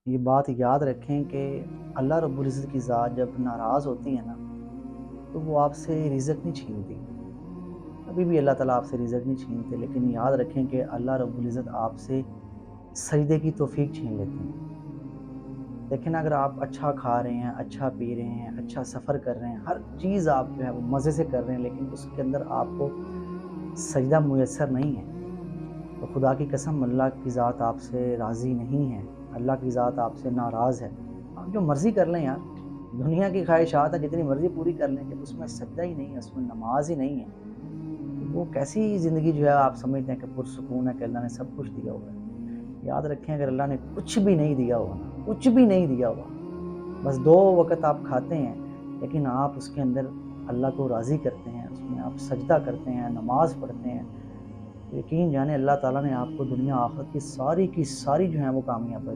یہ بات یاد رکھیں کہ اللہ رب العزت کی ذات جب ناراض ہوتی ہے نا تو وہ آپ سے رزق نہیں چھینتی. کبھی بھی اللہ تعالیٰ آپ سے رزق نہیں چھینتے، لیکن یاد رکھیں کہ اللہ رب العزت آپ سے سجدے کی توفیق چھین لیتے ہیں. لیکن اگر آپ اچھا کھا رہے ہیں، اچھا پی رہے ہیں، اچھا سفر کر رہے ہیں، ہر چیز آپ جو ہے وہ مزے سے کر رہے ہیں، لیکن اس کے اندر آپ کو سجدہ میسر نہیں ہے، تو خدا کی قسم اللہ کی ذات آپ سے راضی نہیں ہے، اللہ کی ذات آپ سے ناراض ہے. آپ جو مرضی کر لیں یار، دنیا کی خواہشات ہیں جتنی مرضی پوری کر لیں، جب اس میں سجدہ ہی نہیں ہے، اس میں نماز ہی نہیں ہے، تو وہ کیسی زندگی جو ہے آپ سمجھتے ہیں کہ پرسکون ہے کہ اللہ نے سب کچھ دیا ہوا ہے. یاد رکھیں اگر اللہ نے کچھ بھی نہیں دیا ہوا نا، کچھ بھی نہیں دیا ہوا، بس 2 وقت آپ کھاتے ہیں، لیکن آپ اس کے اندر اللہ کو راضی کرتے ہیں، اس میں آپ سجدہ کرتے ہیں، نماز پڑھتے ہیں، یقین جانیں اللہ تعالیٰ نے آپ کو دنیا آخرت کی ساری جو ہیں وہ کامیاب